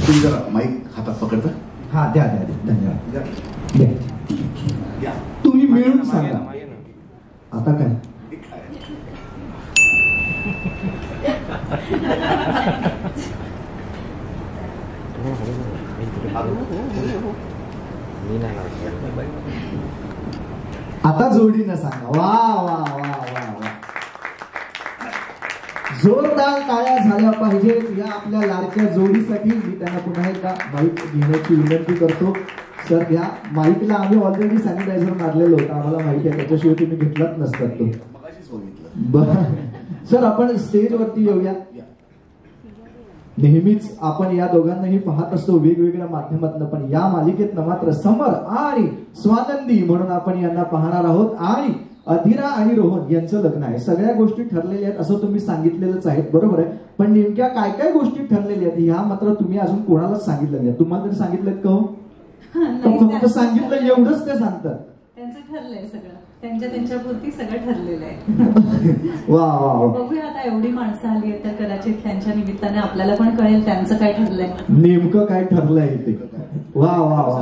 तुम्ही जरा माईक हातात पकडता. हा द्या द्या द्या, धन्यवाद द्या. तुम्ही मिळून सांगा आता काय. आता जोडीनं सांगा. वा वा वा वा वा. जोरदार टाळ्या झाल्या पाहिजेत या आपल्या लाडक्या जोडीसाठी. मी त्यांना पुन्हा एकदा माईक घेण्याची विनंती करतो. सर ह्या माईकला आम्ही ऑलरेडी सॅनिटायझर मारलेलं होतं, आम्हाला माहिती आहे, त्याच्याशिवाय तुम्ही घेतलाच नसतात तो. सर आपण स्टेजवरती येऊया. नेहमीच आपण या दोघांनाही पाहत असतो वेगवेगळ्या माध्यमातून, पण या मालिकेत मात्र समर आणि स्वानंदी म्हणून आपण यांना पाहणार आहोत. आणि अधीरा आणि रोहन यांचं लग्न आहे. सगळ्या गोष्टी ठरलेल्या आहेत असं तुम्ही सांगितलेलंच आहे, बरोबर आहे. पण नेमक्या काय काय गोष्टी ठरलेल्या आहेत ह्या मात्र तुम्ही अजून कोणालाच सांगितलं नाही. तुम्हाला तरी सांगितलं का हो? फक्त सांगितलं एवढंच ते सांगतात. त्यांचं ठरलंय सगळं, त्यांच्यापुरती सगळं ठरलेलं आहे. वा वा. बघूया आता एवढी माणसं आली आहेत तर कदाचित त्यांच्या निमित्ताने आपल्याला पण कळेल त्यांचं काय ठरलंय, नेमकं काय ठरलंय ते. वा वा वा.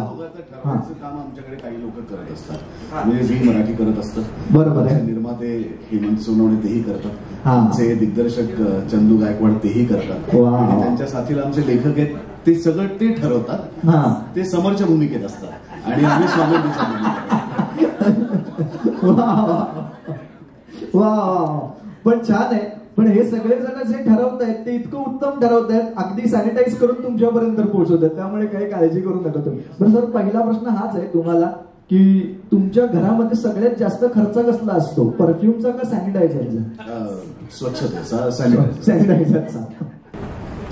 काम आमच्याकडे काही लोक करत असतात, म्हणजे झी मराठी करत असतं, बरोबर आहे. निर्माते हेमंत सोनवणे तेही करतात, आमचे दिग्दर्शक चंदू गायकवाड तेही करतात, त्यांच्या साथीला आमचे लेखक आहेत, ते सगळं ते ठरवतात. ते समरच्या भूमिकेत असतात आणि आम्ही स्वानंदीच्या भूमिकेत. वा. पण छान आहे. पण हे सगळेजण जे ठरवतायत ते इतकं उत्तम ठरवतायत, अगदी सॅनिटाईज करून तुमच्यापर्यंत पोहोचवतात, त्यामुळे काही काळजी करू नका तुम्ही. बरं सर, पहिला प्रश्न हाच आहे तुम्हाला की तुमच्या घरामध्ये सगळ्यात जास्त खर्च कसला असतो, परफ्यूमचा का सॅनिटायझरचा? स्वच्छतेचा, सॅनिटायझरचा.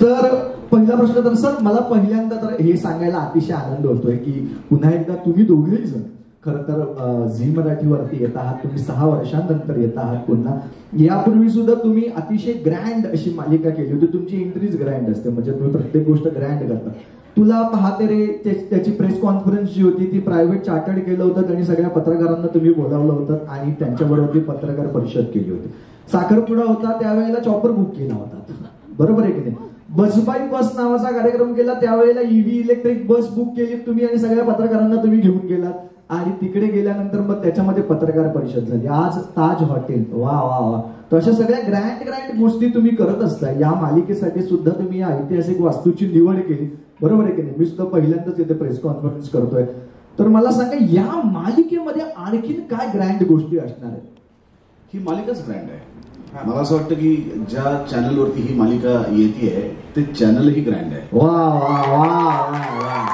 तर पहिला प्रश्न तर सर मला पहिल्यांदा तर हे सांगायला अतिशय आनंद होतोय की पुन्हा एकदा तुम्ही दोघेही जण खरं तर झी मराठीवरती येत आहात. तुम्ही 6 वर्षांनंतर येत आहात पुन्हा. यापूर्वी सुद्धा तुम्ही अतिशय ग्रँड अशी मालिका केली होती. तुमची एंट्रीज ग्रँड असते, म्हणजे तुम्ही प्रत्येक गोष्ट ग्रँड करता. तुला पाहते रे त्याची प्रेस कॉन्फरन्स जी होती ती प्रायव्हेट चार्टर्ड केलं होतं आणि सगळ्या पत्रकारांना तुम्ही बोलावलं होतं आणि त्यांच्याबरोबर ती पत्रकार परिषद केली होती. साखरपुडा होता त्यावेळेला चॉपर बुक केला होता, बरोबर आहे की नाही. बसबाई बस नावाचा कार्यक्रम केला त्यावेळेला ईव्ही इलेक्ट्रिक बस बुक केली तुम्ही आणि सगळ्या पत्रकारांना तुम्ही घेऊन गेलात. आणि तिकडे गेल्यानंतर मग त्याच्यामध्ये पत्रकार परिषद झाली. आज ताज हॉटेल. वा वा वा. तर अशा सगळ्या ग्रँड गोष्टी तुम्ही करत असता. या मालिकेसाठी सुद्धा तुम्ही या ऐतिहासिक वास्तूची निवड केली, बरोबर आहे की नाही. मी सुद्धा पहिल्यांदाच इथे प्रेस कॉन्फरन्स करतोय. तर मला सांगा या मालिकेमध्ये आणखीन काय ग्रँड गोष्टी असणार आहेत? ही मालिकाच ग्रँड आहे. मला असं वाटतं की ज्या चॅनलवरती ही मालिका येते ते चॅनलही ग्रँड आहे. वा वा वा वा.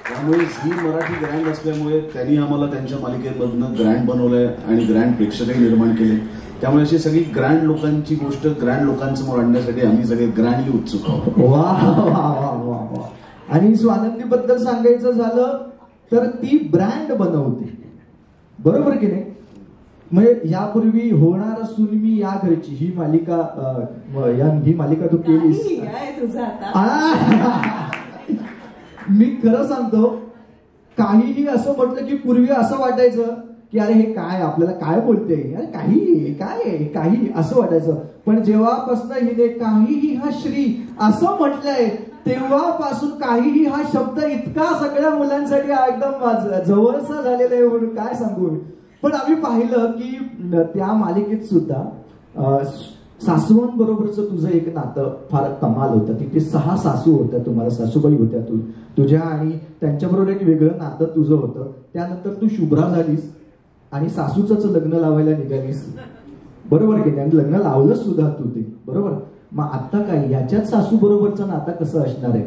त्यामुळे झी मराठी ग्रँड असल्यामुळे त्यांनी आम्हाला त्यांच्या मालिकेमधनं ग्रँड बनवलंय आणि ग्रँड प्रेक्षकही निर्माण केले. त्यामुळे अशी सगळी ग्रँड लोकांची गोष्ट ग्रँड लोकांसमोर आणण्यासाठी आम्ही सगळे ग्रँडली उत्सुक आहोत. वा वा वा वा. आणि स्वानंदीबद्दल सांगायचं झालं तर ती ब्रँड बनवते, बरोबर की नाही. म्हणजे यापूर्वी होणार सुलमी या घरची ही मालिका ही मालिका तू केलीस. मी खरं सांगतो काहीही असं म्हटलं की पूर्वी असं वाटायचं की अरे हे काय आपल्याला काय बोलते, अरे काही काय काही असं वाटायचं. पण जेव्हापासून हिने काहीही हा श्री असं म्हटलंय तेव्हापासून काहीही हा शब्द इतका सगळ्या मुलांसाठी एकदम जवळचा झालेला आहे म्हणून काय सांगू. पण आम्ही पाहिलं की त्या मालिकेत सुद्धा सासूबांबरोबरचं तुझं एक नातं फार कमाल होतं. तिथे 6 सासू होत्या, तुम्हाला सासूबाई होत्या तुझ्या, आणि त्यांच्याबरोबर एक वेगळं नातं तुझं होतं. त्यानंतर तू शुभ्रा झालीस आणि सासूच लग्न लावायला निघालीस, बरोबर की नाही. लग्न लावलं सुद्धा तू ते, बरोबर. मग आता काय ह्याच्यात सासू बरोबरचं नातं कसं असणार आहे?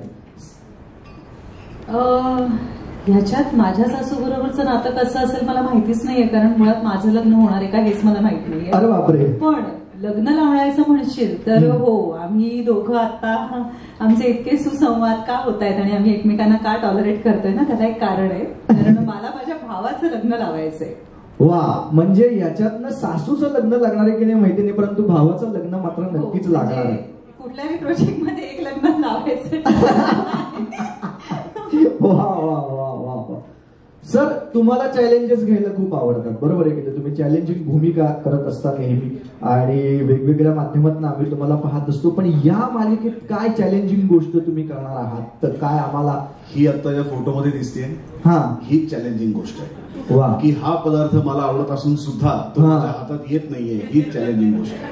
ह्याच्यात माझ्या सासू बरोबरचं नातं कसं असेल मला माहितीच नाहीये, कारण मुळात माझं लग्न होणार आहे का हेच मला माहित नाहीये. अरे बापरे. पण लग्न लावण्याचं म्हणशील तर हो, आम्ही दोघं आता आमचे इतके सुसंवाद का होत आहेत आणि आम्ही एकमेकांना का टॉलरेट करतोय ना, त्याला एक कारण आहे. कारण मला माझ्या भावाचं लग्न लावायचंय. वा. म्हणजे याच्यातनं सासूचं लग्न लागणार आहे की नाही माहिती नाही, परंतु भावाचं लग्न मात्र नक्कीच लागणार आहे. कुठल्याही प्रोजेक्ट मध्ये एक लग्न लावायचं. वा वा वा वा वा. सर तुम्हाला चॅलेंजेस घ्यायला खूप आवडतात, बरोबर आहे की तुम्ही चॅलेंजिंग भूमिका करत असता नेहमी आणि वेगवेगळ्या माध्यमातून आम्ही तुम्हाला पाहत असतो, पण या मालिकेत काय चॅलेंजिंग गोष्ट तुम्ही करणार आहात? तर काय आम्हाला ही आता या फोटोमध्ये दिसते, हा ही चॅलेंजिंग गोष्ट आहे. वा, की हा पदार्थ मला आवडत असून सुद्धा तो माझ्या हातात येत नाहीये, ही चॅलेंजिंग गोष्ट आहे.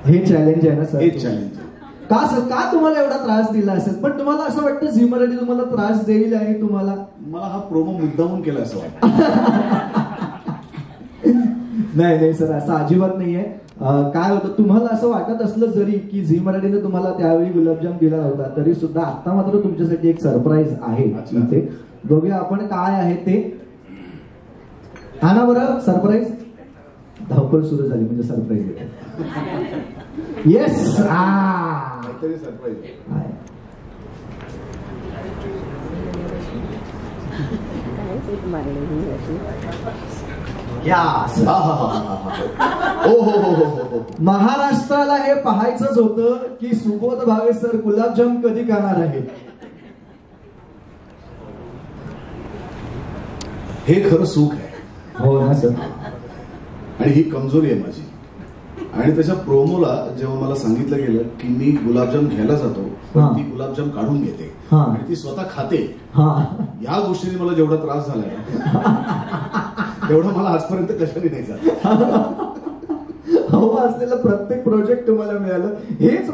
हे चॅलेंज आहे ना सर? हे चॅलेंज का सर, का तुम्हाला एवढा त्रास दिला असेल? पण तुम्हाला असं वाटतं झी मराठी तुम्हाला त्रास देईल आणि तुम्हाला? मला हा प्रोमो मुद्दामून केला असं वाटतं. नाही नाही सर, असं अजिबात नाहीये. काय होतं, तुम्हाला असं वाटत असलं जरी की झी मराठीने तुम्हाला त्यावेळी गुलाबजाम दिला नव्हता, तरी सुद्धा आता मात्र तुमच्यासाठी एक सरप्राईज आहे इथे. बघूया आपण काय आहे ते. हा ना बरं, सरप्राईज. धावपळ सुरू झाली म्हणजे सरप्राईज येते. येस, काहीतरी सरप्राईज आहे. महाराष्ट्राला हे पाहायचंच होतं की सुबोध भावे सर गुलाबजाम कधी खाणार आहे. हे खरं सुख आहे. हो ना सर. आणि ही कमजोरी आहे माझी. आणि त्याच्या प्रोमोला जेव्हा मला सांगितलं गेलं की मी गुलाबजाम घ्यायला जातो, पण ती गुलाबजाम काढून घेते आणि ती स्वतः खाते, या गोष्टीने मला जेवढा त्रास झालाय तेवढा मला आजपर्यंत कशाने नाही झाला. हवं असलेलं प्रत्येक प्रोजेक्ट तुम्हाला मिळालं, हेच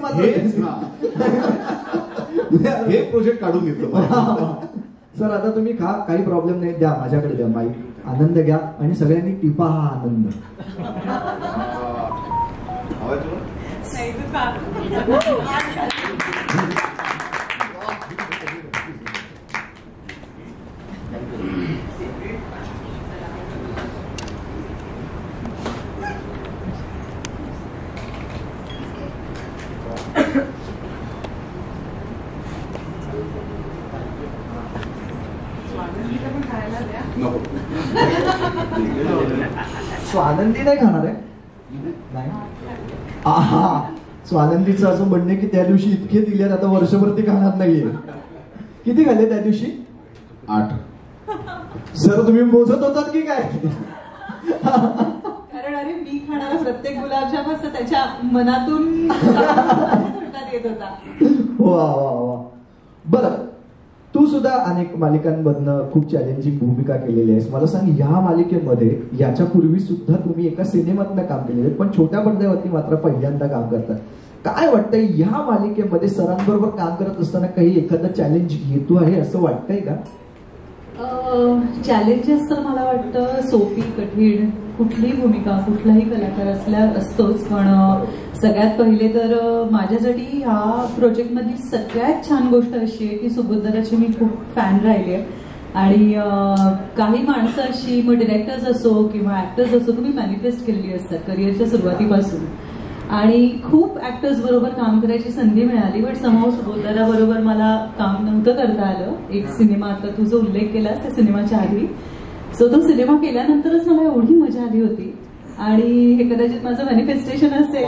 हे प्रोजेक्ट काढून घेतलं. सर आता तुम्ही खा, काही प्रॉब्लेम नाही, द्या माझ्याकडे द्या माईक, आनंद घ्या आणि सगळ्यांनी टिपा हा आनंद. स्वानंदी नाही खाणार आहे? स्वानंदीचं असं म्हणणे की त्या दिवशी इतके दिले, आता वर्षभर ते खाणार नाहीये. किती खाल्ले त्या दिवशी? 8. सर तुम्ही मोजत होतात की काय? कारण अरे मी खाणारा प्रत्येक गुलाबजाम असं त्याच्या मनातून येत होता. वा वा वा. बरं, तू सुद्धा अनेक मालिकांमधनं खूप चॅलेंजिंग भूमिका केलेली आहेस. मला सांग, या मालिकेमध्ये याच्या पूर्वी सुद्धा तुम्ही एका सिनेमातनं काम केलेलं आहे, पण छोट्या पडद्यावरती मात्र पहिल्यांदा काम करतात. काय वाटतंय, या मालिकेमध्ये सरांबरोबर काम करत असताना काही एखादं चॅलेंज येतो आहे असं वाटतंय का? चॅलेंजेस तर मला वाटतं सोपी कठीण कुठलीही भूमिका कुठलाही कलाकार असतोच, पण सगळ्यात पहिले तर माझ्यासाठी ह्या प्रोजेक्टमधली सगळ्यात छान गोष्ट अशी आहे की सुबोधदादाची मी खूप फॅन राहिली आहे. आणि काही माणसं अशी, मग डिरेक्टर्स असो किंवा ऍक्टर्स असो, तुम्ही मॅनिफेस्ट केलेली असतात करिअरच्या सुरुवातीपासून. आणि खूप ऍक्टर्स बरोबर काम करायची संधी मिळाली, बट समहाऊ सुबोधदादा बरोबर मला काम नव्हतं करता आलं. एक सिनेमा, आता तू जो उल्लेख केलास त्या सिनेमाच्या आधी, सो तो सिनेमा केल्यानंतरच मला एवढी मजा आली होती. आणि हे कदाचित माझं मॅनिफेस्टेशन असेल की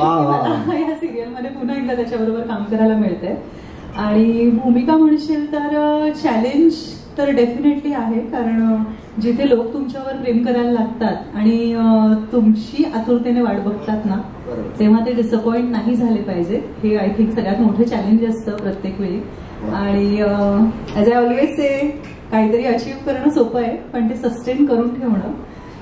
मला या सिरियलमध्ये पुन्हा एकदा त्याच्याबरोबर काम करायला मिळतंय. आणि भूमिका म्हणशील तर चॅलेंज तर डेफिनेटली आहे, कारण जिथे लोक तुमच्यावर प्रेम करायला लागतात आणि तुमची आतुरतेने वाट बघतात ना, तेव्हा ते डिसअपॉइंट नाही झाले पाहिजे. हे आय थिंक सगळ्यात मोठं चॅलेंज असतं प्रत्येक वेळी. आणि ॲज आय ऑलवेज से, काहीतरी अचीव्ह करणं सोपं आहे, पण ते सस्टेन करून ठेवणं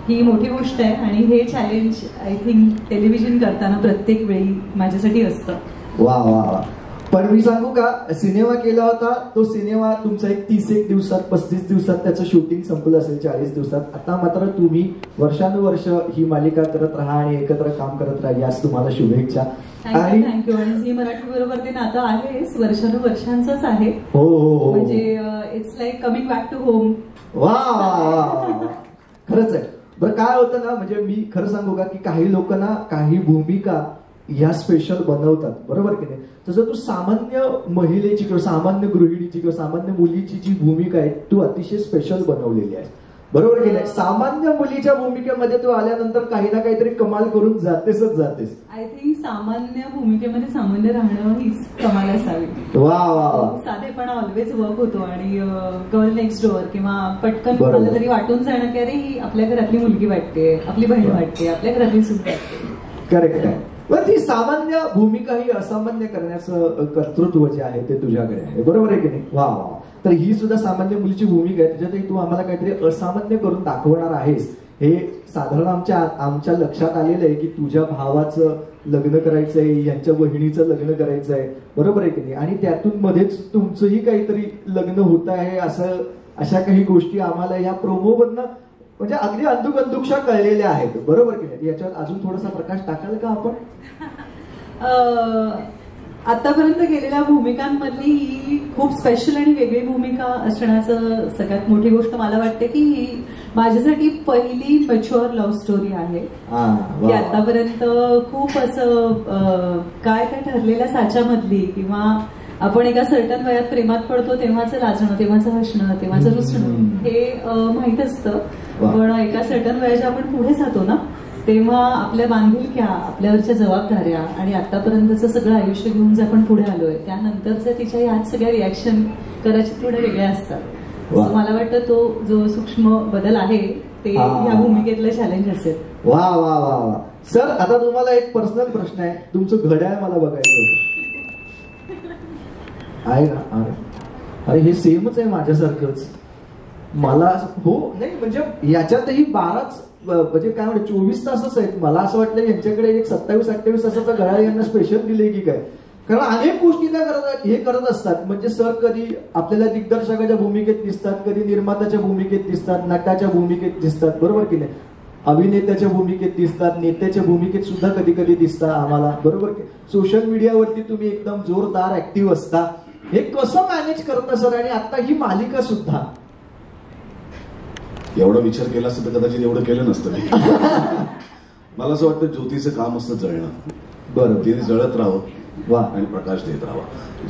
ही मोठी गोष्ट आहे. आणि हे चॅलेंज आय थिंक टेलिव्हिजन करताना प्रत्येक वेळी माझ्यासाठी असतं. वा वा वा. पण मी सांगू का, सिनेमा केला होता तो सिनेमा तुमचा एक 31 दिवसात 35 दिवसात त्याचं शूटिंग संपलं असेल, 40 दिवसात. आता मात्र तुम्ही वर्षानुवर्ष ही मालिका करत राहा आणि एकत्र काम करत राहा, यास तुम्हाला शुभेच्छा. आणि थँक्यू. आणि झी मराठी बरोबर ते नातं आहेच, वर्षानुवर्षांचंच आहे. हो हो, म्हणजे it's like coming back to home. वा खरंच आहे. बरं काय होतं ना, म्हणजे मी खरं सांगू का की काही लोकांना काही भूमिका ह्या स्पेशल बनवतात, बरोबर की नाही? तसं तू सामान्य महिलेची किंवा सामान्य गृहिणीची किंवा सामान्य मुलीची जी भूमिका आहे तू अतिशय स्पेशल बनवलेली आहे. बरोबर की नाही? सामान्य मुलीच्या भूमिकेमध्ये तू आल्यानंतर काही ना काहीतरी कमाल करून जातेसच जातेस. आय थिंक सामान्य भूमिकेमध्ये सामान्य राहणं हीच कमाल असावी. वा वा वा. साधेपणा ऑलवेज वर्क होतो आणि गर्ल नेक्स्ट डोअर किंवा पटकन कोणाला तरी वाटून जाणं की अरे ही आपल्या घरातली मुलगी वाटते, आपली बहीण वाटते, आपल्या घरातली सून वाटते. करेक्ट आहे. पण ती सामान्य भूमिका ही असामान्य करण्याचं कर्तृत्व जे आहे ते तुझ्याकडे आहे. बरोबर आहे की नाही? वा वा. तर ही सुद्धा सामान्य मुलीची भूमिका आहे, त्याच्यातही तू आम्हाला काहीतरी असामान्य करून दाखवणार आहेस. हे साधारण आमच्या लक्षात आलेलं आहे की तुझ्या भावाचं लग्न करायचंय, यांच्या बहिणीचं लग्न करायचंय. बरोबर आहे की नाही? आणि त्यातून मध्येच तुमचंही काहीतरी लग्न होत आहे अशा काही गोष्टी आम्हाला या प्रोमोमधनं म्हणजे अगदी अंदुकशा कळलेल्या आहेत. बरोबर की नाही? याच्यावर अजून थोडासा प्रकाश टाकाल का आपण? आतापर्यंत गेलेल्या भूमिकांमधली ही खूप स्पेशल आणि वेगळी भूमिका असण्याचं सगळ्यात मोठी गोष्ट मला वाटते की ही माझ्यासाठी पहिली मॅच्युअर लव्ह स्टोरी आहे. की आतापर्यंत खूप असं काय ठरलेल्या साच्यामधली किंवा आपण एका सर्टन वयात प्रेमात पडतो तेव्हाचं लाजणं, तेव्हाचं हसणं, तेव्हाचं रुसणं हे माहीत असतं. पण एका सर्टन वयाच्या आपण पुढे जातो ना तेव्हा आपल्या बांधिलक्या, आपल्यावरच्या जबाबदाऱ्या आणि आतापर्यंतचं सगळं आयुष्य घेऊन जे आपण पुढे आलोय त्यानंतरच्या तिच्या ह्या सगळ्या रिॲक्शन कदाचित थोड्या वेगळ्या असतात. मला वाटतं तो जो सूक्ष्म बदल आहे ते या भूमिकेतलं चॅलेंज असेल. वा वा वा वा. सर आता तुम्हाला एक पर्सनल प्रश्न आहे. तुमचं घड्याळ मला बघायचं होतं आहे का? अरे हे सेमच आहे माझ्यासारखंच. मला हो नाही म्हणजे याच्यातही 12 म्हणजे काय म्हणते 24 तासच आहेत. मला असं वाटलं यांच्याकडे एक 27-28 तासाचा घड्याळ यांना स्पेशल दिले की काय, कारण अनेक गोष्टी त्या करत असतात. म्हणजे सर कधी आपल्याला दिग्दर्शकाच्या भूमिकेत दिसतात, कधी निर्मात्याच्या भूमिकेत दिसतात, नटाच्या भूमिकेत दिसतात. बरोबर की नाही? अभिनेत्याच्या भूमिकेत दिसतात, नेत्याच्या भूमिकेत सुद्धा कधी कधी दिसतात आम्हाला. बरोबर की? सोशल मीडियावरती तुम्ही एकदम जोरदार ऍक्टिव्ह असता. हे कसं मॅनेज करता सर? आणि आता ही मालिका सुद्धा. एवढा विचार केला असतं तर कदाचित एवढं केलं नसतं. मला असं वाटतं ज्योतीचं काम असतं जळणं. बरं, तिने जळत राहावं वा आणि प्रकाश देत राहावा.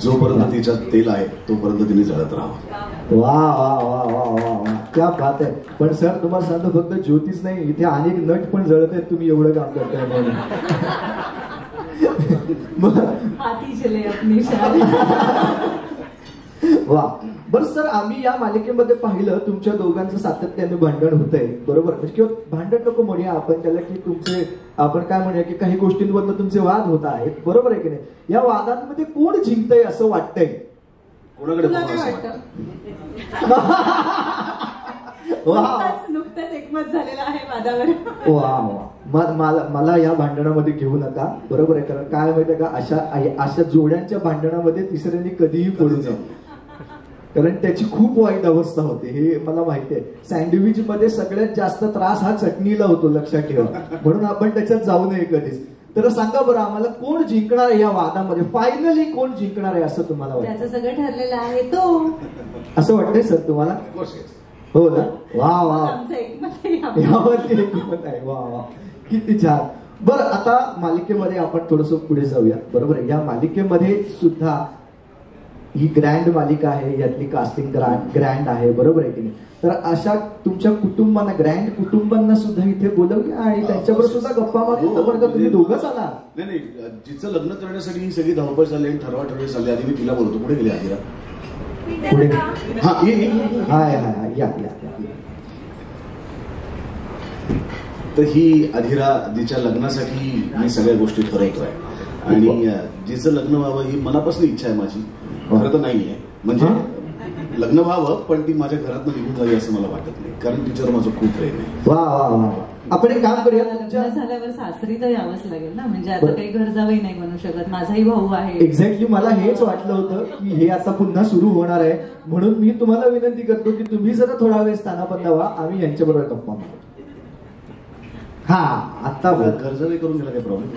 जोपर्यंत तिच्यात तेल आहे तोपर्यंत तिने जळत राहावं. वा वा वा वा वा वा, क्या बात आहे. पण सर तुम्हाला सांगतो फक्त ज्योतीच नाही, इथे अनेक नट पण जळत आहेत. तुम्ही एवढं काम करताय म्हणून. वा. बरं सर, आम्ही या मालिकेमध्ये पाहिलं तुमच्या दोघांचं सातत्याने भांडण होतंय. बरोबर म्हणजे किंवा भांडण नको म्हणूया आपण त्याला, की तुमचे आपण काय म्हणूया की काही गोष्टींवरनं तुमचे वाद होत आहेत. बरोबर आहे की नाही? या वादांमध्ये कोण जिंकतंय असं वाटतंय? कोणाकडे नुकतंच एकमत झालेलं आहे वादावर. वा. मला या भांडणामध्ये घेऊ नका. बरोबर आहे? कारण काय माहितीये का, अशा जोड्यांच्या भांडणामध्ये तिसऱ्यांनी कधीही पडू नये, कारण त्याची खूप वाईट अवस्था होते. हे मला माहिती आहे. सँडविच मध्ये सगळ्यात जास्त त्रास हा चटणीला होतो, लक्षात ठेवा. म्हणून आपण त्याच्यात जाऊ नये कधीच. तर सांगा बरं आम्हाला, कोण जिंकणार आहे या वादामध्ये? फायनली कोण जिंकणार आहे असं तुम्हाला वाटतं? त्याचं सगळं ठरलेलं आहे तो, असं वाटतंय सर तुम्हाला? हो ना. वा वा. यावरती एकमत आहे. वा वा, किती छान. बरं, आता मालिकेमध्ये आपण थोडंसं पुढे जाऊया. बरोबर आहे? या मालिकेमध्ये सुद्धा ही ग्रँड मालिका आहे, यातली कास्टिंग ग्रँड आहे. बरोबर आहे की नाही? तर अशा तुमच्या कुटुंबांना, ग्रँड कुटुंबांना सुद्धा इथे बोलवूया आणि त्यांच्याबरोबर सुद्धा गप्पा मारून तुम्ही दोघंच आला. नाही, जिचं लग्न करण्यासाठी ही सगळी धावपळ झाली आणि ठरवाठरवी झाली. आधी मी तिला बोलतो. पुढे गेली आधिरा. पुढे हाय या. तर ही अधिरा, जिच्या लग्नासाठी मी सगळ्या गोष्टी ठरवतोय आणि जिचं लग्न व्हावं ही मनापासून इच्छा आहे माझी. खरं तर नाहीये, म्हणजे लग्न व्हावं पण ती माझ्या घरातनं निघून जावी असं मला वाटत नाही, कारण तिच्यावर माझं खूप प्रेम आहे. वा वा वा. आपण एक काम करूया, लग्न झाल्यावर सासरी तर यावंच लागेल ना. म्हणजे आता काही घर जावंही नाही म्हणू शकत. माझाही भाऊ आहे. एक्झॅक्टली मला हेच वाटलं होतं की हे आता पुन्हा सुरू होणार आहे. म्हणून मी तुम्हाला विनंती करतो की तुम्ही जरा थोडा वेळ स्थानापन्न व्हा, आम्ही यांच्याबरोबर गप्पा मारू. हा, आता घर जावे करून गेला काही प्रॉब्लेम?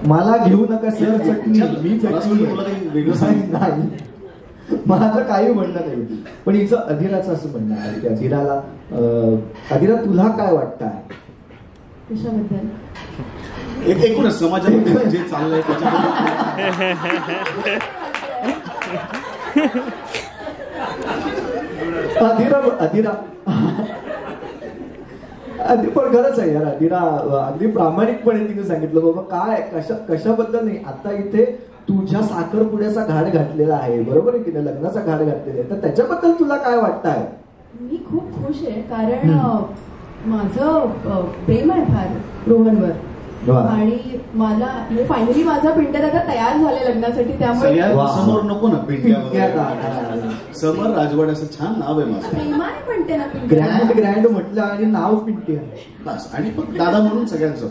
मला घेऊ नका सर. चटणी मी चटणी नाही, माझं काही म्हणणं नाही. पण हिचं अधिराचं असं म्हणणं आहे की अधिरा तुला काय वाटतं आहे कशाबद्दल? एकूणच समाजामध्ये जे चाललंय अधिरा पण खरंच आहे यार, तिला अगदी प्रामाणिकपणे तिने सांगितलं बाबा काय कशाबद्दल नाही, आता इथे तुझ्या साखरपुड्याचा घाट घातलेला आहे, बरोबर आहे की नाही, लग्नाचा घाट घातलेला आहे, तर त्याच्याबद्दल तुला काय वाटतंय? मी खूप खुश आहे, कारण माझं प्रेम आहे फार रोहनवर, आणि मला फायनली माझा पिंट्या दादा तयार झाले लग्नासाठी, त्यामुळे समोर नको ना पिंट्या, समोर राजवाड असं छान नाव आहे माझं, प्रेमाने म्हणते ना ग्रँड म्हटलं आणि नाव पिंट्या बस, आणि पण दादा म्हणून सगळ्यांचं.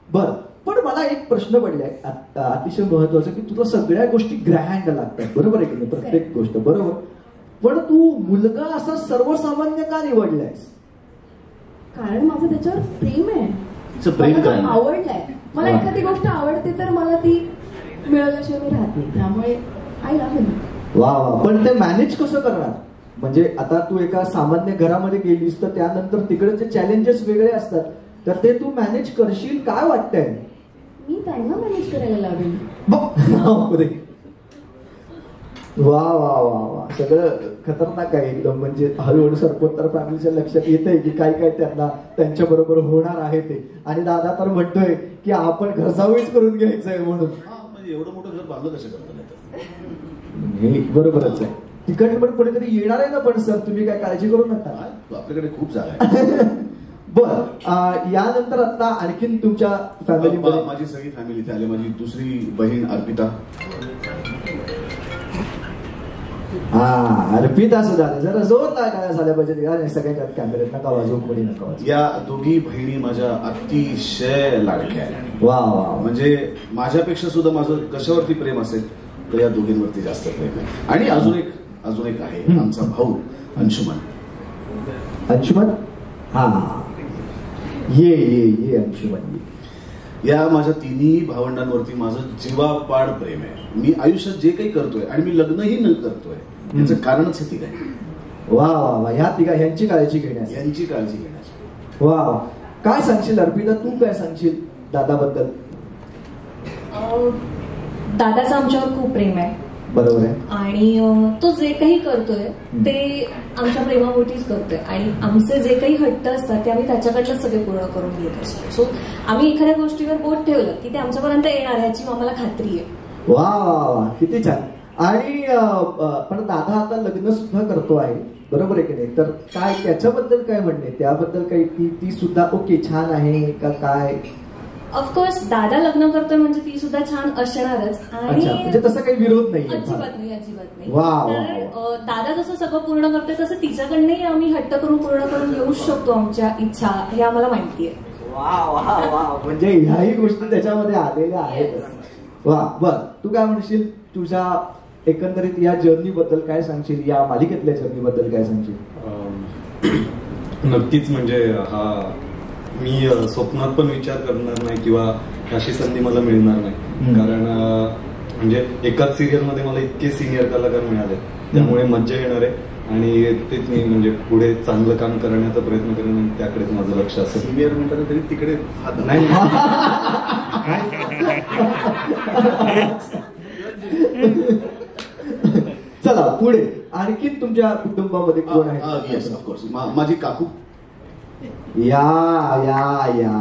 बर, पण मला एक प्रश्न पडलाय अतिशय महत्वाचा, की तुला सगळ्या गोष्टी ग्रँड लागतात, बरोबर आहे की नाही, प्रत्येक गोष्ट बरोबर, पण तू मुलगा असा सर्वसामान्य का निवडलायस? कारण माझं त्याच्यावर प्रेम आहे, आवडलंय मला. एखादी गोष्ट आवडते तर मला ती मिळवल्याशिवाय मी राहत नाही, त्यामुळे आय लव्ह हिम. वा वा, पण ते मॅनेज कसं करणार? म्हणजे आता तू एका सामान्य घरामध्ये गेलीस तर त्यानंतर तिकडचे चॅलेंजेस वेगळे असतात, तर ते तू मॅनेज करशील, काय वाटतंय? मी त्यांना मॅनेज करायला लावेल. वा वा वा वा, सगळं खतरनाक आहे एकदम. म्हणजे हळूहळू सरपोत्तर फॅमिलीच्या लक्षात येत आहे की काय काय त्यांना त्यांच्या बरोबर होणार आहे ते, आणि दादा तर म्हणतोय की आपण घरजावळीच करून घ्यायचंय म्हणून. म्हणजे एवढं मोठं घर बांधलं कसं करता? बरोबरच आहे, तिकडे पण कुठेतरी येणार आहे ना, पण सर तुम्ही काय काळजी करू नका, आपल्याकडे खूप जागा आहे. बर, यानंतर आता आणखीन तुमच्या फॅमिलीमध्ये? माझी सगळी फॅमिली इथे आली. माझी दुसरी बहीण अर्पिता. अर्पिता सुद्धा जरा जोर काय झाल्या पाहिजे सगळ्या कॅमेऱ्यात, नका वाजवू, कोणी नका वाजवू. या दोघी बहिणी माझ्या अतिशय लाडक्या आहेत. वा वा, म्हणजे माझ्यापेक्षा सुद्धा माझं कशावरती प्रेम असेल तर या दोघींवरती जास्त प्रेम आहे. आणि अजून एक आहे आमचा भाऊ अंशुमन. अंशुमन, हा ये ये ये अंशुमन. या माझ्या तिन्ही भावंडांवरती माझं जीवापाड प्रेम आहे. मी आयुष्यात जे काही करतोय आणि मी लग्नही न करतोय याचं कारणच हे तिघ आहे. वा वा वा, ह्या तिघा यांची काळजी घेण्याची. वा वा, काय सांगशील अर्पिता, तू काय सांगशील दादाबद्दल? दादाचं आमच्यावर खूप प्रेम आहे. बरोबर आहे, आणि तो जे काही करतोय ते आमच्या प्रेमापोटीच करतोय, आणि आमचे जे काही हट्ट असतात ते आम्ही त्याच्याकडनं सगळे पूर्ण करून घेत असतो. सो आम्ही एखाद्या गोष्टीवर बोट ठेवलं की ते आमच्यापर्यंत येणार याची आम्हाला खात्री आहे. वा वा वा, किती छान. आणि पण दादा आता लग्न सुद्धा करतो आहे, बरोबर आहे की नाही, तर काय त्याच्याबद्दल काय म्हणणे, त्याबद्दल काही ती सुद्धा ओके छान आहे का काय? ऑफकोर्स दादा लग्न करतोय म्हणजे ती सुद्धा छान असणारच, आणि म्हणजे तसं काही विरोध नाही, अजिबात नाही. दादा जसं सगळं पूर्ण करतोय तसं तिच्याकडनंही आम्ही हट्ट करून पूर्ण करून घेऊ शकतो आमच्या इच्छा, हे आम्हाला माहिती आहे. वा वा वा, म्हणजे ह्याही गोष्टी त्याच्यामध्ये आलेल्या आहेत. वा, बर, तू काय म्हणशील तुझ्या एकंदरीत या जर्नी बद्दल काय सांगशील, या मालिकेतल्या जर्नी बद्दल काय सांगशील? नक्कीच, म्हणजे हा मी स्वप्नात पण विचार करणार नाही किंवा अशी संधी मला मिळणार नाही, कारण म्हणजे एकाच सिरियल मध्ये मला इतके सिनियर कलाकार मिळाले, त्यामुळे मज्जा येणार आहे. आणि तेच मी म्हणजे पुढे चांगलं काम करण्याचा प्रयत्न करेन, आणि त्याकडेच माझं लक्ष असेल. सिनियर म्हणतात तरी तिकडे नाही. चला पुढे, आणखी तुमच्या कुटुंबामध्ये कोण आहे? येस, ऑफकोर्स, माझी काकू. या या या या,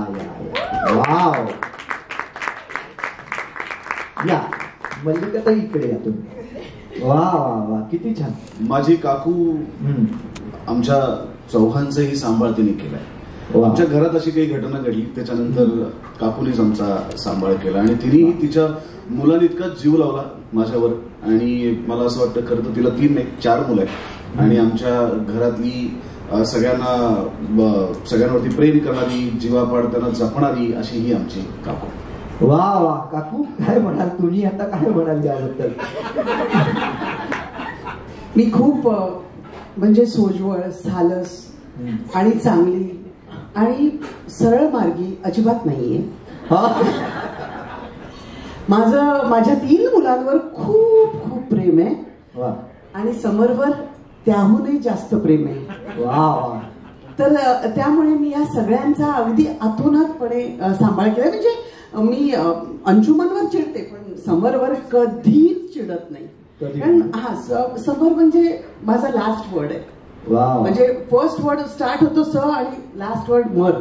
वाव, या मल्लिका इकडे या तुम्ही. वा वा वा, किती छान. माझी काकू आमच्या चौघांचंही सांभाळ तिने केलाय. आमच्या घरात अशी काही घटना घडली त्याच्यानंतर काकूनेच आमचा सांभाळ केला, आणि तिनेही तिच्या मुलांनी इतका जीव लावला माझ्यावर. आणि मला असं वाटतं खरं तर तिला 3 नाही 4 मुलं आहेत, आणि आमच्या घरातली सगळ्यांवरती प्रेम करणारी, जीवापाड त्यांना जपणारी अशी ही आमची काकू. वा वा, काकू काय म्हणाल तुम्ही, आता काय म्हणाल त्याबद्दल? मी खूप म्हणजे सोजवळ, सालस आणि चांगली आणि सरळ मार्गी अजिबात नाहीये. माझ्या 3 मुलांवर खूप खूप प्रेम आहे, आणि समरवर त्याहूनही जास्त प्रेम आहे. वा वा, तर त्यामुळे मी या सगळ्यांचा अगदी अतोनातपणे सांभाळ केला. म्हणजे मी अंशुमनवर चिडते पण समरवर कधीच चिडत नाही, कारण समर म्हणजे माझा लास्ट वर्ड आहे. म्हणजे फर्स्ट वर्ड स्टार्ट होतो स आणि लास्ट वर्ड मर.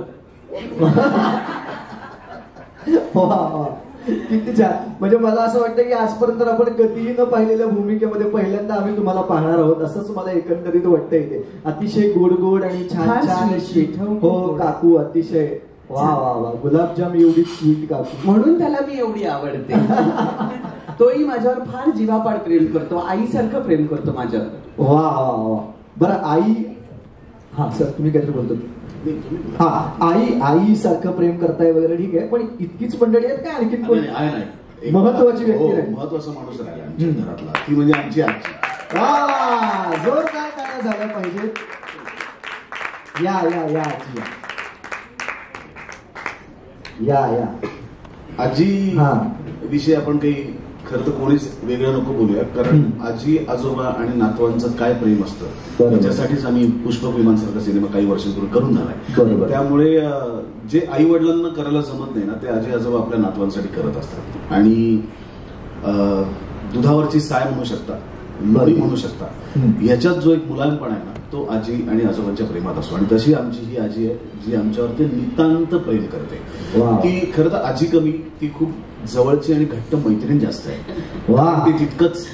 किती छान. म्हणजे मला असं वाटतं की आजपर्यंत आपण कधीही न पाहिलेल्या भूमिकेमध्ये पहिल्यांदा आम्ही तुम्हाला पाहणार आहोत असंच मला एकंदरीत वाटतंय. ते अतिशय गोड गोड आणि छान छान. हो काकू अतिशय वा वा वा. गुलाबजाम एवढी स्वीट काकू, म्हणून त्याला मी एवढी आवडते. तोही माझ्यावर फार जीवापाड प्रेम करतो, आईसारखं प्रेम करतो माझ्यावर. वा वा वा. बरं आई, हा सर तुम्ही काहीतरी बोलतो. हा आई सारखं प्रेम करताय वगैरे ठीक आहे, पण इतकीच मंडळी आहेत काय आणखी महत्वाची व्यक्ती? महत्वाचा माणूस राहिला आमच्या घरातला, ती म्हणजे आमची आजी. जोरदार काय झालं पाहिजे. या या या आजी या या. आजी विषयी आपण काही खरं तर कोणीच वेगळं नको बोलूया, कारण आजी आजोबा आणि नातवांचं काय प्रेम असतं त्याच्यासाठीच आम्ही पुष्पक विमानसारखा सिनेमा काही वर्षांपूर्वी करून झालाय. त्यामुळे जे आई वडिलांना करायला जमत नाही ना ते आजी आजोबा आपल्या नातवांसाठी करत असतात. आणि दुधावरची साय म्हणू शकता, लोणी म्हणू शकता, याच्यात जो एक मुलायमपणा आहे ना तो आजी आणि आजोबांच्या प्रेमात असतो. आणि तशी आमची ही आजी आहे जी आमच्यावरती नितांत प्रेम करते. ती खरं तर आजी कमी, ती खूप जवळची आणि घट्ट मैत्रीण जास्त आहे. ती तितकंच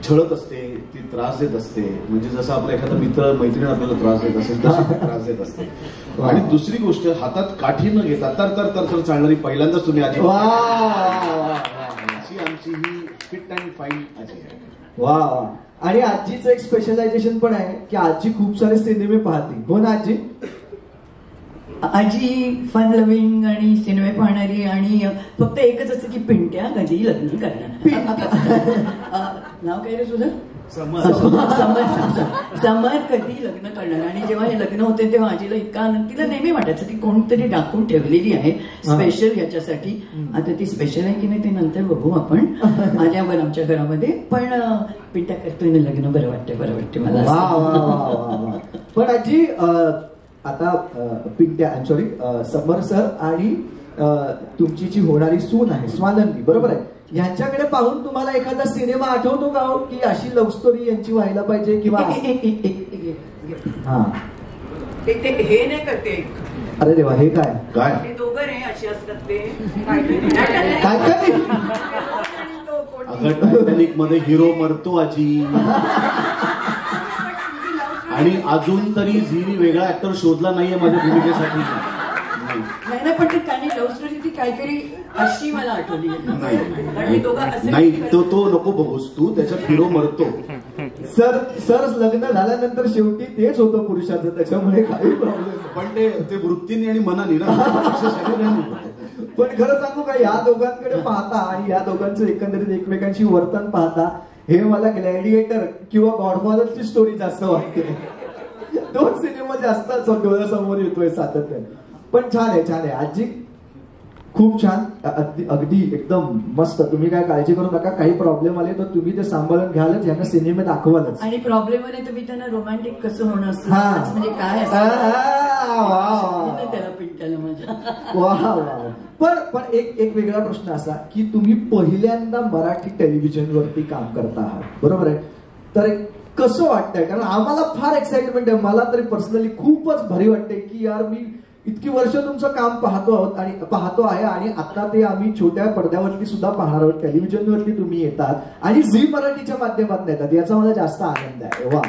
छळत असते, ती त्रास देत असते. म्हणजे जसं आपला एखादा मित्र मैत्रीण आपल्याला त्रास देत असेल तशी ती त्रास देत असते. आणि दुसरी गोष्ट, हातात काठी न घेता तर तर तर तर चालणारी पहिल्यांदाच तुम्ही आजी, अशी आमची ही फिट अँड फाईन आजी आहे. वा. आणि आजीचं एक स्पेशलायझेशन पण आहे की आजी खूप सारे सिनेमे पाहते. हो ना आजी? आजी फन लव्हिंग आणि सिनेमे पाहणारी, आणि फक्त एकच असतं की पिंट्या कधी लग्न करणार. नाव काय रे तुझं? समर कधी लग्न करणार. आणि जेव्हा हे लग्न होते तेव्हा आजीला इतका आनंद, तिला नेहमी वाटायचं की कोणतरी टाकून ठेवलेली आहे स्पेशल याच्यासाठी. आता ती स्पेशल आहे की नाही ते नंतर बघू आपण आल्यावर आमच्या घरामध्ये. पण पिंट्या करतोय ना लग्न, बरं वाटते मला. पण आजी आता पिंट्या सॉरी समर सर आणि तुमची जी होणारी सून आहे स्वानंदी, बरोबर आहे, यांच्याकडे पाहून तुम्हाला एखादा सिनेमा आठवतो का हो की अशी लव्ह स्टोरी यांची व्हायला पाहिजे? किंवा हा हे नाही करते. अरे देवा, हे काय काय ते दोघं रे अशी असतात ते टायटॅनिक मध्ये हिरो मरतो आजी. आणि अजून तरी झीनी वेगळा ऍक्टर शोधला नाहीये माझ्या भूमिकेसाठी. नाही पण त्यांनी लव्ह स्टोरी ती काहीतरी अशी मला आठवली नाही. तो नको बघूस तू, त्याच्यात हिरो मरतो. सर लग्न झाल्यानंतर शेवटी तेच होतं पुरुषाचं, त्याच्यामुळे काही प्रॉब्लेम. पण ते वृत्तीने आणि मनाने ना. पण खरं सांगू का, या दोघांकडे पाहता आणि या दोघांचं एकंदरीत एकमेकांशी वर्तन पाहता हे मला ग्लॅडिएटर किंवा गॉडफादरची स्टोरी जास्त वाटते. दोन सिनेमा जास्त डोळ्यासमोर येतोय सातत्याने. पण छान आहे आजी, खूप छान. अगदी एकदम मस्त. तुम्ही काय काळजी करू नका, काही प्रॉब्लेम आले तर तुम्ही ते सांभाळून घ्यालच, यांना सिनेमे दाखवालच. आणि प्रॉब्लेम आले तुम्ही त्यांना रोमॅन्टिक कसं होणं असतं म्हणजे काय त्याला पिंट्याला माझ्या. वा. पण एक वेगळा प्रश्न असा की तुम्ही पहिल्यांदा मराठी टेलिव्हिजनवरती काम करता आहात, बरोबर आहे, तर कसं वाटतंय? कारण आम्हाला फार एक्साइटमेंट आहे. मला तरी पर्सनली खूपच भारी वाटते की यार मी इतकी वर्ष तुमचं काम पाहतो आहे आणि आता ते आम्ही छोट्या पडद्यावरती सुद्धा पाहणार आहोत. टेलिव्हिजनवरती तुम्ही येतात आणि झी मराठीच्या माध्यमातून येतात, याचा मला जास्त आनंद आहे. वा.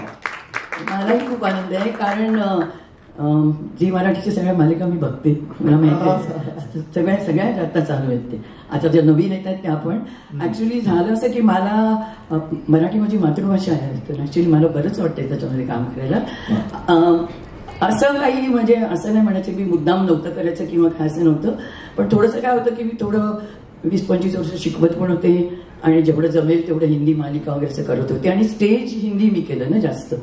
मलाही खूप आनंद आहे, कारण झी मराठीच्या सगळ्या मालिका मी बघते, मला माहिती आहे. सगळ्या आता चालू आहेत ते. आता ज्या नवीन येत आहेत त्या पण. ऍक्च्युली झालं असं की मला मराठी माझी मातृभाषा आहे, तर ऍक्च्युली मला बरंच वाटतंय त्याच्यामध्ये काम करायला. असं काही म्हणजे असं नाही म्हणायचं की मुद्दाम नव्हतं करायचं किंवा काय असं नव्हतं. पण थोडंसं काय होतं की मी थोडं 20-25 वर्ष शिकवत पण होते आणि जेवढं जमेल तेवढं हिंदी मालिका वगैरे करत होते. आणि स्टेज हिंदी मी केलं ना जास्त,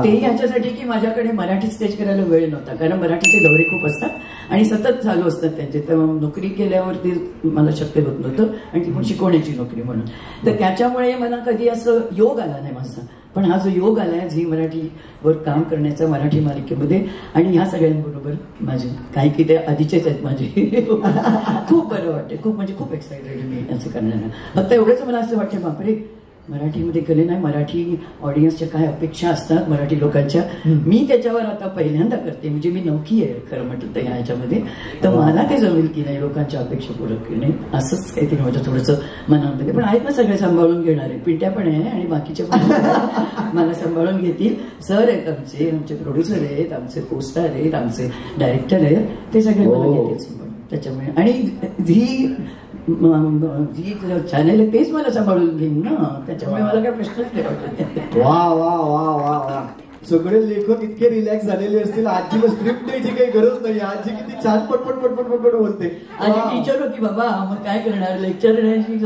ते याच्यासाठी की माझ्याकडे मराठी स्टेज करायला वेळ नव्हता, कारण मराठीचे दौरे खूप असतात आणि सतत चालू असतात त्यांचे. तर नोकरी केल्यावरती मला शक्य होत नव्हतं, आणि ती पण शिकवण्याची नोकरी म्हणून. तर त्याच्यामुळे मला कधी असं योग आला नाही माझा. पण हा जो योग आलाय झी मराठीवर काम करण्याचा मराठी मालिकेमध्ये, आणि ह्या सगळ्यांबरोबर माझे काही ते आधीचेच आहेत माझे, खूप बरं वाटते. खूप म्हणजे खूप एक्साइटेड मी असं करण्याला. फक्त एवढंच मला असं वाटतं बापरे मराठीमध्ये केले नाही, मराठी ऑडियन्सच्या काय अपेक्षा असतात मराठी लोकांच्या, मी त्याच्यावर आता पहिल्यांदा करते. म्हणजे मी नौकी आहे खरं म्हटलं तर ह्याच्यामध्ये, तर मला ते जमेल की नाही लोकांच्या अपेक्षा पूर्ण करणे, असंच काहीतरी माझं थोडंसं मनामध्ये. पण आहेत ना सगळे सांभाळून घेणारे, पिंट्या पण आहे आणि बाकीच्या पण मला सांभाळून घेतील. सर आहेत आमचे प्रोड्युसर आहेत, आमचे कोस्टार आहेत, आमचे डायरेक्टर आहेत, ते सगळे मला घेतील सांभाळून. त्याच्यामुळे आणि जी चॅनल आहे तेच मला सांभाळून घेईन ना, त्याच्यामुळे मला काय प्रश्नच नाही वाटत. वा वा वा वा वा, सगळे लेखक इतके रिलॅक्स झालेले असतील, आजीला स्क्रिप्ट द्यायची काही गरज नाही. आजी किती छान पटपट पटपट पटपट बोलते. आजी टीचर होती बाबा, मग काय करणार, लेक्चर द्यायची.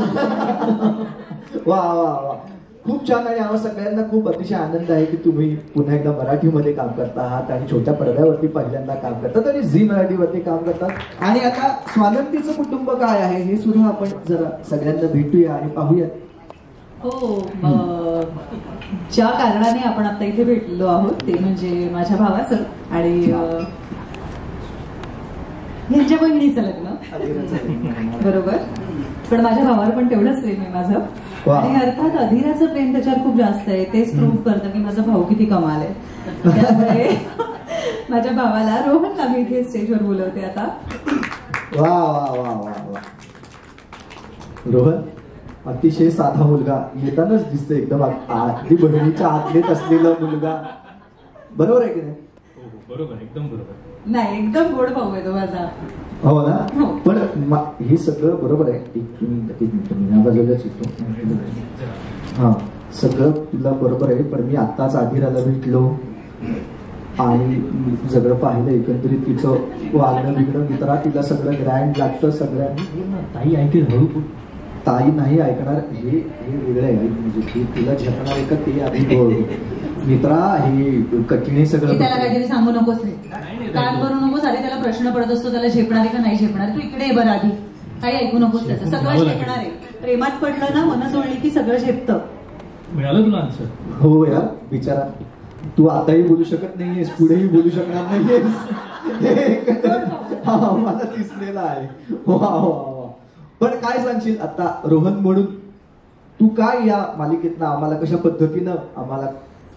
वा वा वा, खूप छान. आणि आम्हा सगळ्यांना खूप अतिशय आनंद आहे की तुम्ही पुन्हा एकदा मराठीमध्ये काम करता आहात आणि छोट्या पडद्यावरती पहिल्यांदा काम करतात आणि झी मराठीवरती काम करतात. आणि आता स्वानंतीचं कुटुंब काय आहे हे सुद्धा आपण जरा सगळ्यांना भेटूया आणि पाहूया. हो, ज्या कारणाने आपण आता इथे भेटलो आहोत ते म्हणजे माझ्या भावाचं आणि यांच्या बहिणीचं लग्न, बरोबर. पण माझ्या भावावर पण तेवढंच प्रेम आहे माझं, आणि अर्थात अधीराचं प्रेम त्याच्यावर खूप जास्त आहे. तेच प्रूव्ह करतं की माझा भाऊ किती कमाल आहे. त्यामुळे माझ्या भावाला रोहनला मी इथे स्टेजवर बोलवते आता. वा वा वा वा वा, रोहन अतिशय साधा मुलगा, येतानाच दिसतं एकदम अगदी बहिणीच्या आतलेत असलेला मुलगा, बरोबर आहे की नाही? बरोबर, एकदम बरोबर. नाही, एकदम गोड भाऊ आहे तो माझा. हो ना. पण हे सगळं बरोबर आहे. एक मिनिट मी बाजूलाच येतो. हा, सगळं तुला बरोबर आहे, पण मी आत्ताच आधीराला भेटलो आणि सगळं पाहिलं एकंदरीत, तिचं वागणं बिगणं मित्रा, तिला सगळं ग्रँड लागतं. सगळ्या ताई ऐकेल हळू, ताई नाही ऐकणार, हे वेगळं आहे. म्हणजे तिला झेपणार आहे का ते आधी मित्रा, हे कठीण आहे सगळं. त्याला काहीतरी सांगू नकोस रे, कान भरू नकोस. आधी त्याला प्रश्न पडत असतो त्याला झेपणार का नाही झेपणार. तू इकडे बरं, आधी काही ऐकू नकोस त्याचं, सगळं झेपणार आहे. प्रेमात पडलं ना, मन सोडली की सगळं झेपतं. मिळालं तुला आन्सर? हो यार, बिचारा तू आताही बोलू शकत नाहीयेस, पुढेही बोलू शकणार नाहीयेस. मला दिसलेलं आहे. वा वा. पण काय सांगशील आता रोहन म्हणून, तू काय या मालिकेतनं आम्हाला कशा पद्धतीनं आम्हाला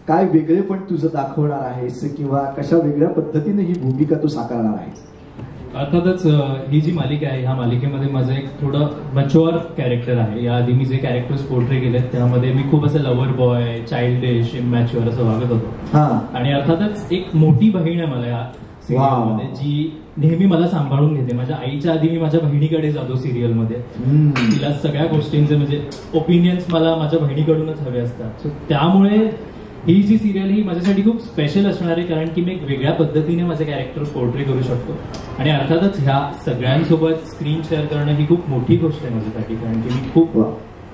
काय वेगळे पण तुझं दाखवणार आहेस, किंवा कशा वेगळ्या पद्धतीने ही भूमिका तू साकारणार आहेस? अर्थातच ही जी मालिका आहे, ह्या मालिकेमध्ये माझं एक थोडं मच्युअर कॅरेक्टर आहे. याआधी मी जे कॅरेक्टर्स पोर्ट्रे केलेत त्यामध्ये मी खूप असं लव्हर बॉय, चाइल्डिश, इमॅच्युअर असं वागत होतो. आणि अर्थातच एक मोठी बहीण आहे मला या सिरियलमध्ये, जी नेहमी मला सांभाळून घेते. माझ्या आईच्या आधी मी माझ्या बहिणीकडे जातो सिरियलमध्ये. तिला सगळ्या गोष्टींचे म्हणजे ओपिनियन्स मला माझ्या बहिणीकडूनच हवे असतात. सो त्यामुळे ही जी सिरियल ही माझ्यासाठी खूप स्पेशल असणार आहे, कारण की मी एक वेगळ्या पद्धतीने माझे कॅरेक्टर पोर्ट्रे करू शकतो. आणि अर्थातच ह्या सगळ्यांसोबत स्क्रीन शेअर करणं ही खूप मोठी गोष्ट आहे माझ्यासाठी, कारण की मी खूप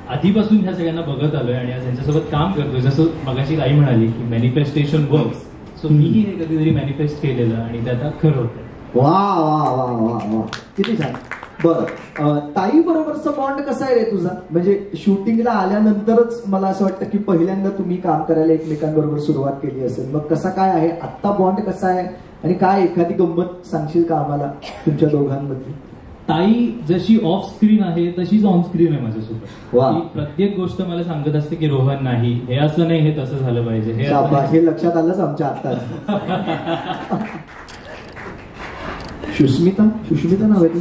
आधीपासून ह्या सगळ्यांना बघत आलोय आणि आज यांच्यासोबत काम करतोय. जसं मगाशी आई म्हणाली की मॅनिफेस्टेशन वर्क्स, सो मीही हे कधीतरी मॅनिफेस्ट केलेलं आणि ते आता खरं होतं. वा वा वा वा वा, किती छान. बरं, ताई बरोबरचा बॉन्ड कसा आहे रे तुझा? म्हणजे शूटिंगला आल्यानंतरच मला असं वाटतं की पहिल्यांदा तुम्ही काम करायला एकमेकांबरोबर सुरुवात केली असेल, मग कसा काय आहे आत्ता बॉन्ड कसा आहे, आणि काय एखादी गंमत सांगशील का आम्हाला तुमच्या दोघांमध्ये? ताई जशी ऑफ स्क्रीन आहे तशीच ऑन स्क्रीन आहे माझ्यासोबत. प्रत्येक गोष्ट मला सांगत असते की रोहन नाही, हे असं नाही, हे तसं झालं पाहिजे. हे लक्षात आलंच आमच्या आता. सुष्मिता नाव आहे,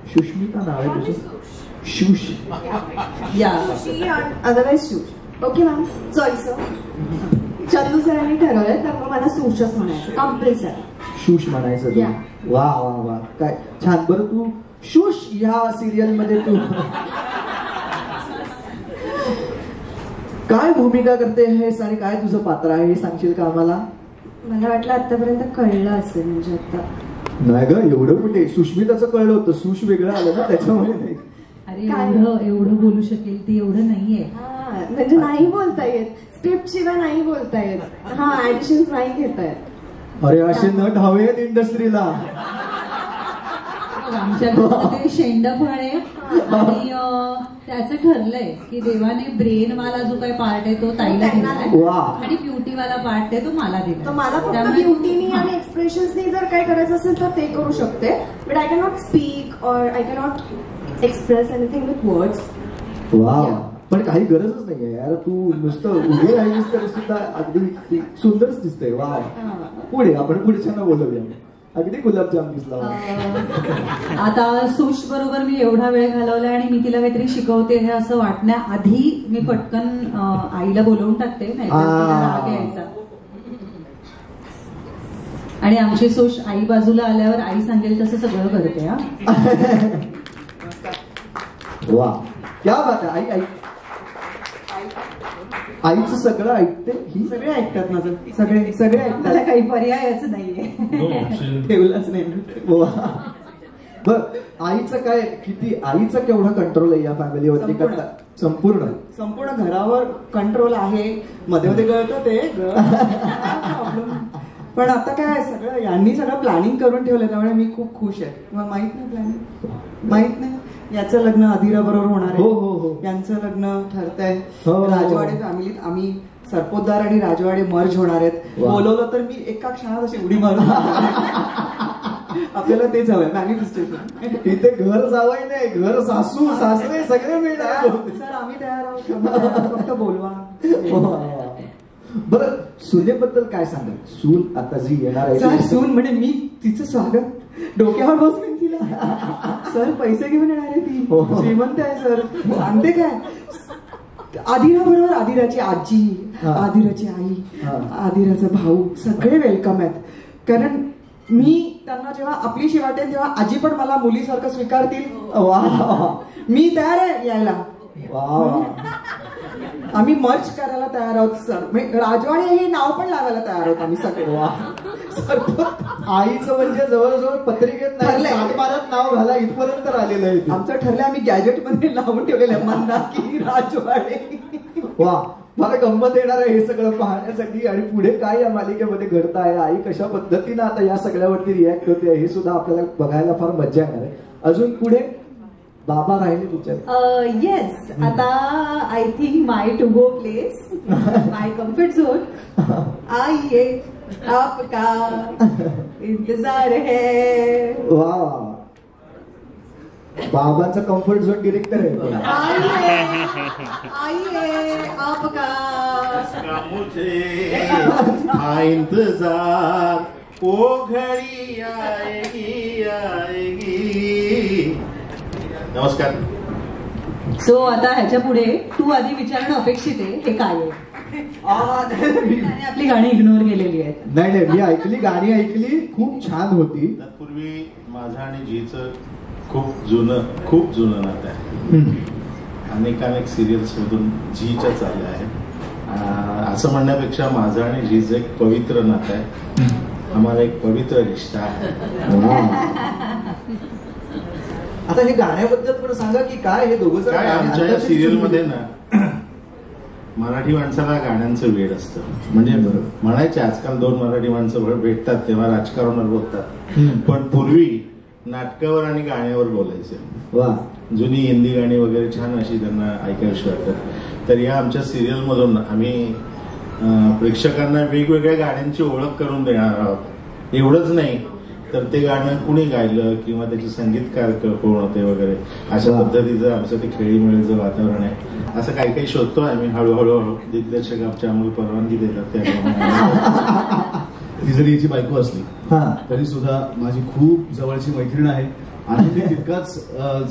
सुष्मिता नाव आहे तुझं? शूश, या अदरवाइज शूश. Okay ma'am, sorry sir, Chandu सरांनी ठरवलंय तर मग मला शूशच म्हणायचं, कंपल्सरी शूश म्हणायचं. वा वा वा, काय छान. बरं, तू शूश ह्या सिरियल मध्ये तू काय भूमिका करते आहेस आणि काय तुझं पात्र आहे हे सांगशील का आम्हाला? मला वाटलं आतापर्यंत कळलं असेल. म्हणजे आता नाही ग, एवढं कुठे. सुष्मिताचं कळलं होतं, सुश वेगळं आलं ना त्याच्यामुळे. नाही, अरे एवढं बोलू शकेल ते एवढं नाहीये. म्हणजे नाही बोलता येत, स्क्रिप्ट शिवाय नाही बोलता येत. हा, ऍडिशन्स नाही घेता येत. अरे असे नट हवेत इंडस्ट्रीला. आमच्या शेंडफळ आहे आणि त्याचं ठरलंय की देवाने ब्रेन वाला जो काही पार्ट आहे तो ताईला दिला आणि ब्युटी वाला पार्ट आहे तो मला दिला. मला फक्त ब्युटीनी आणि एक्सप्रेशन्सनी जर काय करायचं असेल तर ते करू शकते, but I cannot speak or I cannot express anything with words. वा, पण काही गरजच नाहीये यार, तू नुसतं उभे राहिलीस तरी सुद्धा अगदी सुंदरच दिसतंय. वा, पुढे आपण पुढच्यांना बोलूया. अगदी गुलाबजाम दिसला. आता सुश बरोबर मी एवढा वेळ घालवलाय आणि मी तिला काहीतरी शिकवते हे असं वाटण्याआधी मी पटकन आईला बोलवून टाकते, नाही राग यायचा. आणि आमची सुश आई बाजूला आल्यावर आई सांगेल तसं सगळं करते. वा, क्या बात आहे. आई आईचं सगळं ऐकते. ही सगळे ऐकतात माझं, सगळे ऐकतात. त्याला काही पर्यायच नाहीये, ठेवलंच नाही. बर, आईचं काय, किती आईचा केवढा कंट्रोल आहे या फॅमिलीवरती? संपूर्ण घरावर कंट्रोल आहे. मध्ये मध्ये कळतं ते पण आता काय सगळं यांनी सगळं प्लॅनिंग करून ठेवलं, त्यामुळे मी खूप खुश आहे. माहित नाही प्लॅनिंग, माहित नाही. याचं लग्न अधिरा बरोबर होणार आहे. हो. यांचं लग्न ठरतंय. राजवाडे फॅमिलीत आम्ही सरपोतदार आणि राजवाडे मर्ज होणार आहेत. बोलवलं तर मी एका क्षणात अशी उडी मारून आपल्याला तेच हवंय, मॅनिफेस्टेशन. इथे घर जावई नाही, घर सासू सासरे सगळे मिळणार. सर आम्ही तयार आहोत, फक्त बोलवा. बरं, सुनेबद्दल काय सांगाल? सून आता जी येणार आहे. सर सून म्हणजे मी तिचं स्वागत डोक्यावर बसवेन तिला. सर पैसे घेऊन येणार आहे ती, श्रीमंत आहे सर. सांगते काय, आदिरा बरोबर आदिराची आजी, आदिराची आई, आदिराचा भाऊ सगळे वेलकम आहेत. कारण मी त्यांना जेव्हा आपली वाटेल तेव्हा आजी पण मला मुलीसारखं स्वीकारतील. मी तयार आहे यायला. आम्ही मर्ज करायला तयार आहोत सर. राजवाडे हे नाव पण लावायला तयार आहोत आम्ही सगळे. आईचं म्हणजे जवळजवळ पत्रिकेत मारत नाव घाला इथपर्यंत आलेलं आहे. आमचं ठरलंय, आम्ही गॅजेट मध्ये लावून ठेवलेलं आहे मंदाकिनी राजवाडे. वा, मला गंमत येणार आहे हे सगळं पाहण्यासाठी. आणि पुढे काय या मालिकेमध्ये घडत आहे, आई कशा पद्धतीनं आता या सगळ्यावरती रिॲक्ट होते हे सुद्धा आपल्याला बघायला फार मजा येणार आहे. अजून पुढे बाबा राहिले तुझ्या? येस, आता I think my to go place, my comfort zone. आइए आपका इंतजार है. वा, बाबांचा कम्फर्ट झोन डिरेक्टर आहे. आइए आपका मुझे इंतजार, वो घड़ी आएगी आएगी. नमस्कार. सो आता ह्याच्या पुढे तू आधी विचारणं अपेक्षित आहे, हे काय आहे? आपली गाणी इग्नोर केलेली आहेत. नाही, मी ऐकली, गाणी ऐकली, खूप छान होती. तत्पूर्वी माझं आणि जीचं खूप जुनं नातं आहे. अनेक सिरियल्स मधून जीच्या चालल्या आहे. असं म्हणण्यापेक्षा माझं आणि जीचं एक पवित्र नातं आहे. आम्हाला एक पवित्र रिश्ता आहे. आता हे गाण्याबद्दल पण सांगा की काय हे दोघं काय आमच्या या सिरियल मध्ये ना मराठी माणसाला गाण्यांचं वेड असतं. म्हणजे म्हणायचे आजकाल 2 मराठी माणसं भेटतात तेव्हा राजकारणावर बोलतात, पण पूर्वी नाटकावर आणि गाण्यावर बोलायचे. वा, जुनी हिंदी गाणी वगैरे छान अशी त्यांना ऐकावीशी वाटतात. तर या आमच्या सिरियल मधून आम्ही प्रेक्षकांना वेगवेगळ्या गाण्यांची ओळख करून देणार आहोत. एवढंच नाही तर ते गाणं कुणी गायलं किंवा त्याचे संगीतकार कोण होते वगैरे अशा पद्धतीचं आमचं ते खेळीमेळीचं वातावरण आहे. असं काही काही शोधतोय आम्ही हळूहळू. दिग्दर्शक आमच्या आम्हाला परवानगी देतात त्या. ती जरी याची बायको असली तरी सुद्धा माझी खूप जवळची मैत्रीण आहे आणि मी तितकाच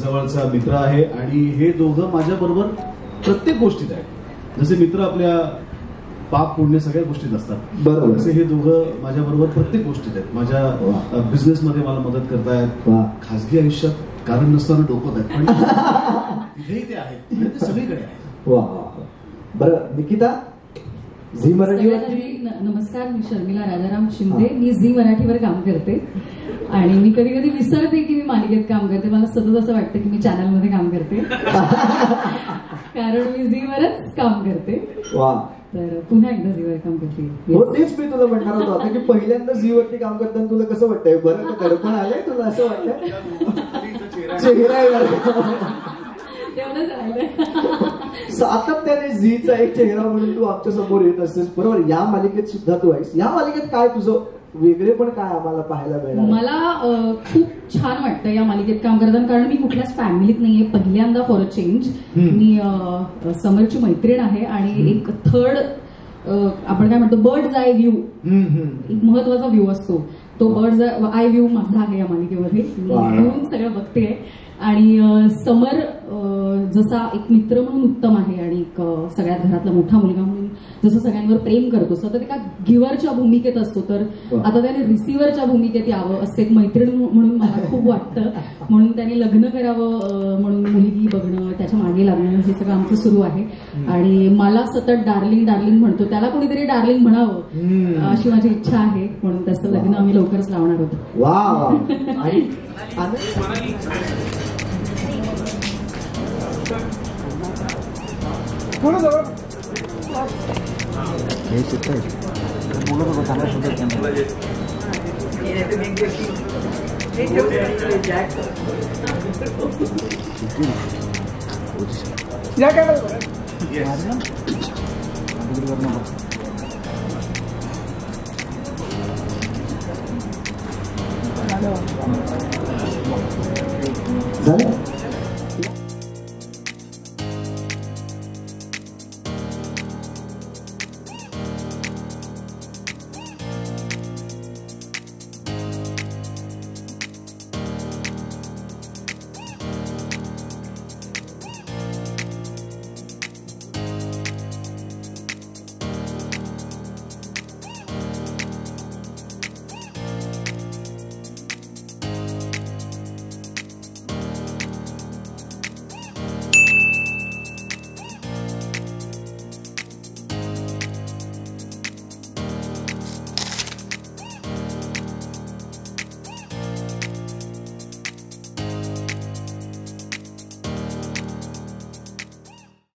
जवळचा मित्र आहे. आणि हे दोघं माझ्या बरोबर प्रत्येक गोष्टीत आहेत. जसे मित्र आपल्या पाप पुण्य सगळ्या गोष्टीत असतात, बरोबर, असे हे दोघं माझ्या बरोबर प्रत्येक गोष्टीत आहेत. माझ्या बिझनेसमध्ये मला मदत करतायत, खासगी आयुष्यात कारण नसताना डोकत आहेत, पण तिथेही ते आहेत, ते सगळीकडे आहेत. वा, बरं निकिता, झी मराठीवरती. नमस्कार, मी शर्मिला राजाराम शिंदे. मी झी मराठीवर काम करते आणि मी कधी कधी विसरते की मी मालिकेत काम करते. मला सतत असं वाटतं की मी चॅनलमध्ये काम करते कारण मी झीवरच काम करते. वा, तर पुन्हा एकदा झीवर काम करते. तेच मी तुला म्हणणार होतो आता की पहिल्यांदा झीवरती काम करताना तुला कसं वाटतंय? बरं दडपण आलंय तुला असं वाटतंय? तेवढंच राहिलंय. सातत्याने झीचा एक चेहरा म्हणून तू आमच्या समोर येत असतेस, बरोबर. या मालिकेत सुद्धा तू आहेस. या मालिकेत काय तुझं वेगळे पण काय आम्हाला पाहायला मिळालं? मला खूप छान वाटतं या मालिकेत काम करताना, कारण मी कुठल्याच फॅमिलीत नाहीये. पहिल्यांदा फॉर अ चेंज मी समरची मैत्रीण आहे आणि एक थर्ड आपण काय म्हणतो बर्ड्स आय व्ह्यू, एक महत्वाचा व्ह्यू असतो तो बर्ड्स आय व्ह्यू माझा आहे या मालिकेमध्ये. मी सगळं बघते आणि समर जसा एक मित्र म्हणून उत्तम आहे आणि एक सगळ्यात घरातला मोठा मुलगा म्हणून जसं सगळ्यांवर प्रेम करतो, सतत एका गिव्हरच्या भूमिकेत असतो, तर आता त्याने रिसिव्हरच्या भूमिकेत यावं असं एक मैत्रीण म्हणून मला खूप वाटतं. म्हणून त्याने लग्न करावं म्हणून मुलगी बघणं, त्याच्या मागे लागणं, हे सगळं आमचं सुरू आहे. आणि मला सतत डार्लिंग डार्लिंग म्हणतो, त्याला कोणीतरी डार्लिंग म्हणावं अशी माझी इच्छा आहे. म्हणून त्याचं लग्न आम्ही लवकरच लावणार होतो. या काय